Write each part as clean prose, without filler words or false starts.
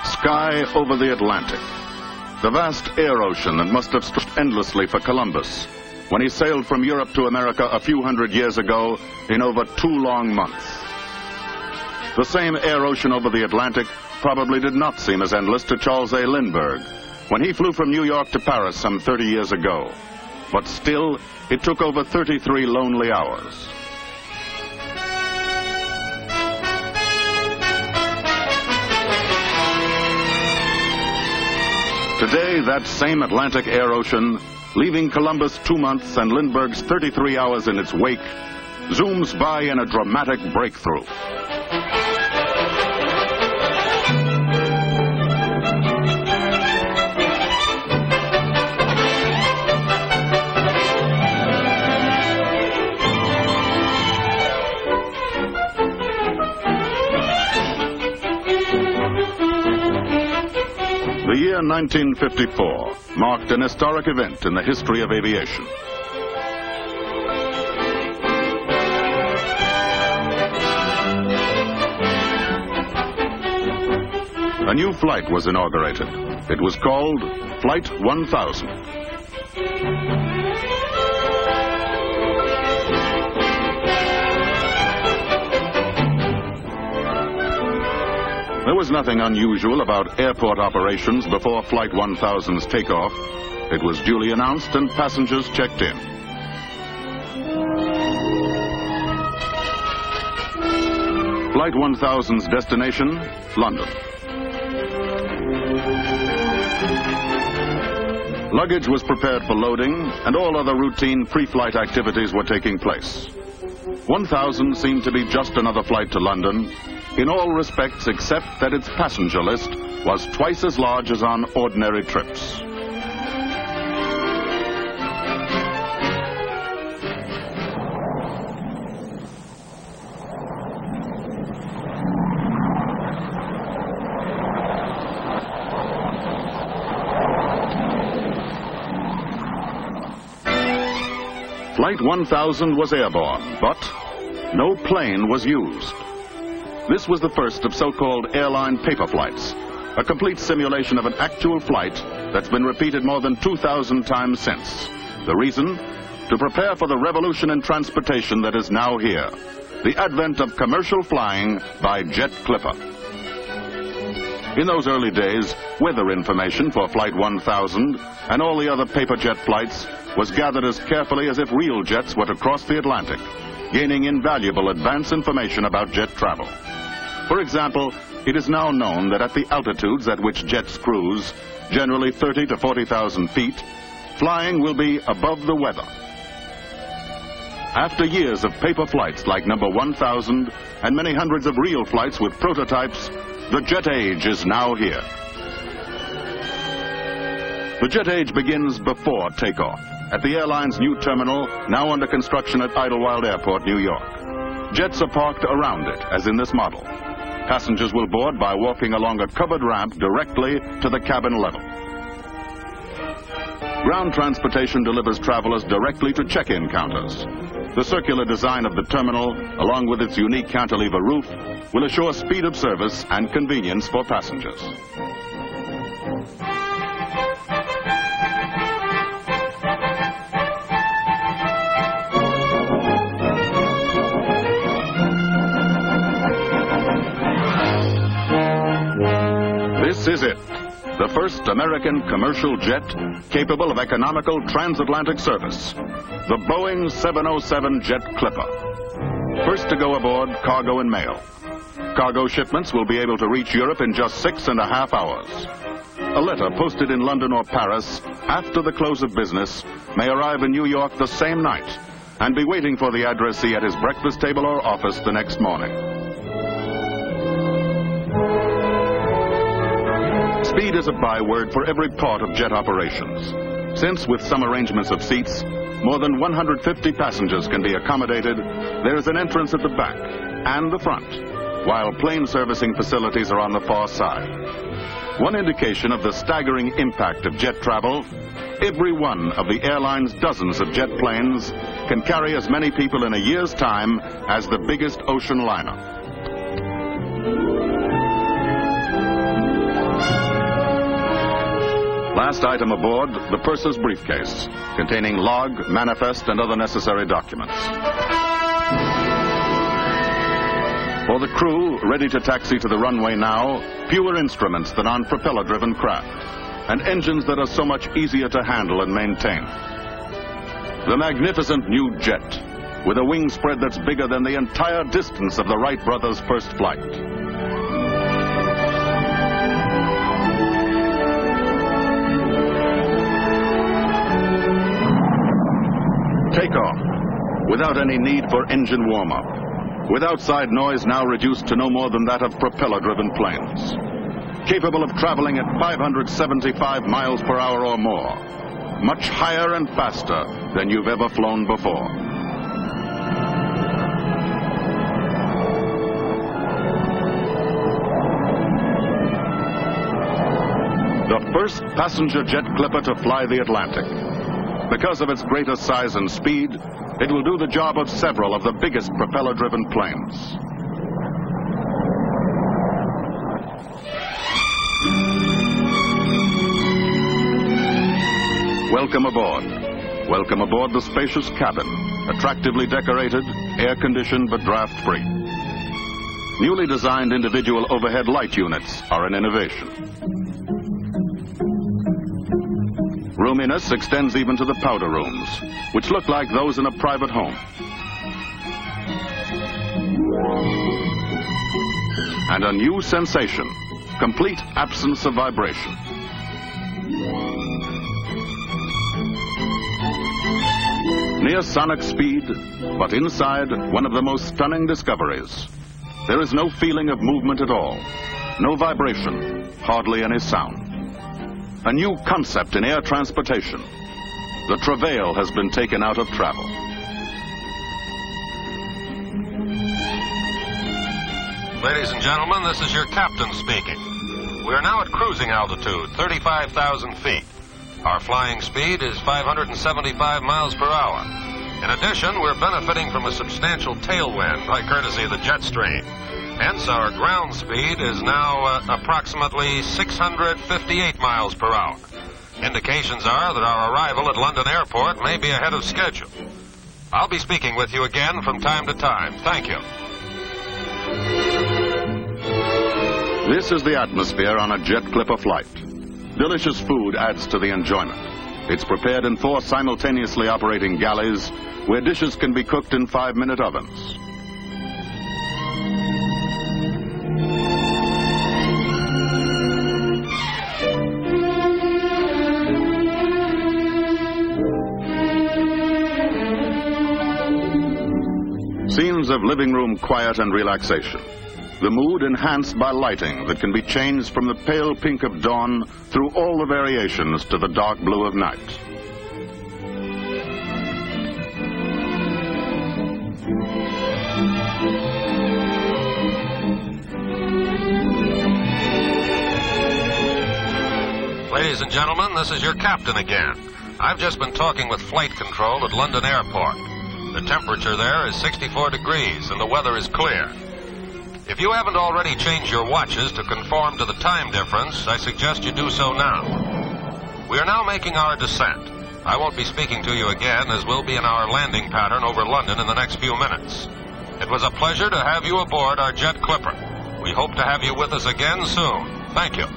Sky over the Atlantic. The vast air ocean that must have stretched endlessly for Columbus when he sailed from Europe to America a few hundred years ago in over 2 long months. The same air ocean over the Atlantic probably did not seem as endless to Charles A. Lindbergh when he flew from New York to Paris some 30 years ago. But still, it took over 33 lonely hours. Today, that same Atlantic air ocean, leaving Columbus 2 months and Lindbergh's 33 hours in its wake, zooms by in a dramatic breakthrough. The year 1954 marked an historic event in the history of aviation. A new flight was inaugurated. It was called Flight 1000. There was nothing unusual about airport operations before Flight 1000's takeoff. It was duly announced and passengers checked in. Flight 1000's destination, London. Luggage was prepared for loading, and all other routine pre-flight activities were taking place. 1000 seemed to be just another flight to London, in all respects except that its passenger list was twice as large as on ordinary trips. Flight 1000 was airborne, but no plane was used. This was the first of so-called airline paper flights, a complete simulation of an actual flight that's been repeated more than 2,000 times since. The reason? To prepare for the revolution in transportation that is now here, the advent of commercial flying by jet clipper. In those early days, weather information for Flight 1000 and all the other paper jet flights was gathered as carefully as if real jets were to cross the Atlantic, gaining invaluable advance information about jet travel. For example, it is now known that at the altitudes at which jets cruise, generally 30 to 40,000 feet, flying will be above the weather. After years of paper flights like number 1000 and many hundreds of real flights with prototypes, the jet age is now here. The jet age begins before takeoff at the airline's new terminal, now under construction at Idlewild Airport, New York. Jets are parked around it, as in this model. Passengers will board by walking along a covered ramp directly to the cabin level. Ground transportation delivers travelers directly to check-in counters. The circular design of the terminal, along with its unique cantilever roof, will assure speed of service and convenience for passengers. This is it, the first American commercial jet capable of economical transatlantic service, the Boeing 707 Jet Clipper. First to go aboard cargo and mail. Cargo shipments will be able to reach Europe in just 6.5 hours. A letter posted in London or Paris after the close of business may arrive in New York the same night and be waiting for the addressee at his breakfast table or office the next morning. Speed is a byword for every part of jet operations. Since, with some arrangements of seats, more than 150 passengers can be accommodated, there is an entrance at the back and the front, while plane servicing facilities are on the far side. One indication of the staggering impact of jet travel, every one of the airline's dozens of jet planes can carry as many people in a year's time as the biggest ocean liner. last item aboard, the purser's briefcase, containing log, manifest, and other necessary documents. For the crew, ready to taxi to the runway now, fewer instruments than on propeller-driven craft, and engines that are so much easier to handle and maintain. The magnificent new jet, with a wing spread that's bigger than the entire distance of the Wright brothers' first flight. Takeoff, without any need for engine warm-up, with outside noise now reduced to no more than that of propeller-driven planes, capable of traveling at 575 miles per hour or more, much higher and faster than you've ever flown before. The first passenger jet clipper to fly the Atlantic. Because of its greater size and speed, it will do the job of several of the biggest propeller-driven planes. Welcome aboard. Welcome aboard the spacious cabin, attractively decorated, air-conditioned but draft-free. Newly designed individual overhead light units are an innovation. Roominess extends even to the powder rooms, which look like those in a private home. And a new sensation, complete absence of vibration. Near sonic speed, but inside, one of the most stunning discoveries. There is no feeling of movement at all, no vibration, hardly any sound. A new concept in air transportation. The travail has been taken out of travel. Ladies and gentlemen, this is your captain speaking. We are now at cruising altitude, 35,000 feet. Our flying speed is 575 miles per hour. In addition, we're benefiting from a substantial tailwind by courtesy of the jet stream. Hence, our ground speed is now approximately 658 miles per hour. Indications are that our arrival at London Airport may be ahead of schedule. I'll be speaking with you again from time to time. Thank you. This is the atmosphere on a jet clipper flight. Delicious food adds to the enjoyment. It's prepared in 4 simultaneously operating galleys, where dishes can be cooked in 5-minute ovens. Scenes of living room quiet and relaxation. The mood enhanced by lighting that can be changed from the pale pink of dawn through all the variations to the dark blue of night. Ladies and gentlemen, this is your captain again. I've just been talking with flight control at London Airport. The temperature there is 64 degrees and the weather is clear. If you haven't already changed your watches to conform to the time difference, I suggest you do so now. We are now making our descent. I won't be speaking to you again, as we'll be in our landing pattern over London in the next few minutes. It was a pleasure to have you aboard our jet clipper. We hope to have you with us again soon. Thank you.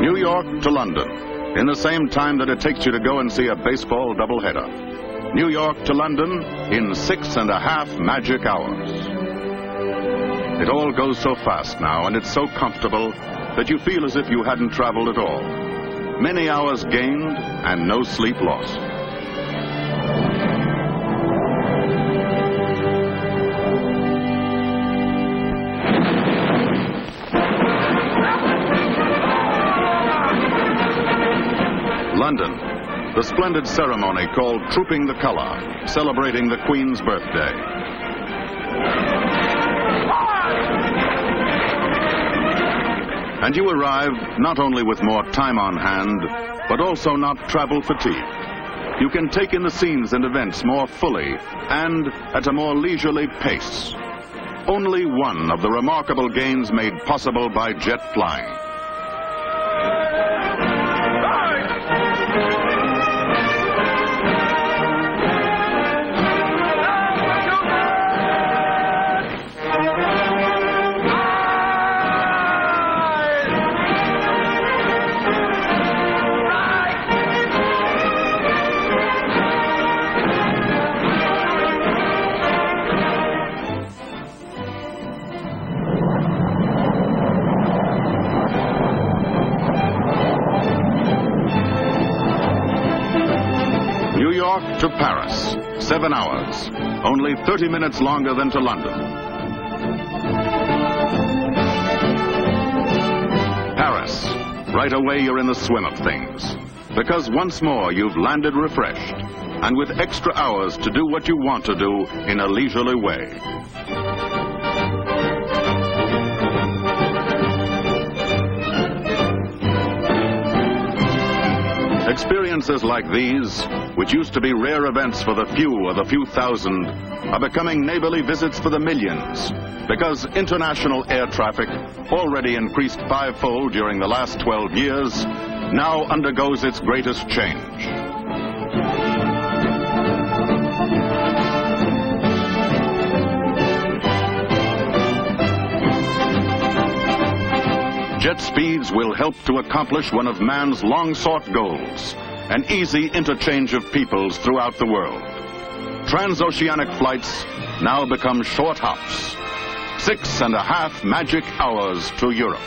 New York to London, in the same time that it takes you to go and see a baseball doubleheader. New York to London in 6.5 magic hours. It all goes so fast now, and it's so comfortable that you feel as if you hadn't traveled at all. Many hours gained and no sleep lost. London, the splendid ceremony called Trooping the Colour, celebrating the Queen's birthday. And you arrive not only with more time on hand, but also not travel fatigue. You can take in the scenes and events more fully and at a more leisurely pace. Only one of the remarkable gains made possible by jet flying. New York to Paris, 7 hours, only 30 minutes longer than to London. Paris, right away you're in the swim of things, because once more you've landed refreshed and with extra hours to do what you want to do in a leisurely way. Experiences like these, which used to be rare events for the few or the few thousand, are becoming neighborly visits for the millions, because international air traffic, already increased fivefold during the last 12 years, now undergoes its greatest change. Jet speeds will help to accomplish one of man's long-sought goals, an easy interchange of peoples throughout the world. Transoceanic flights now become short hops, 6.5 magic hours to Europe.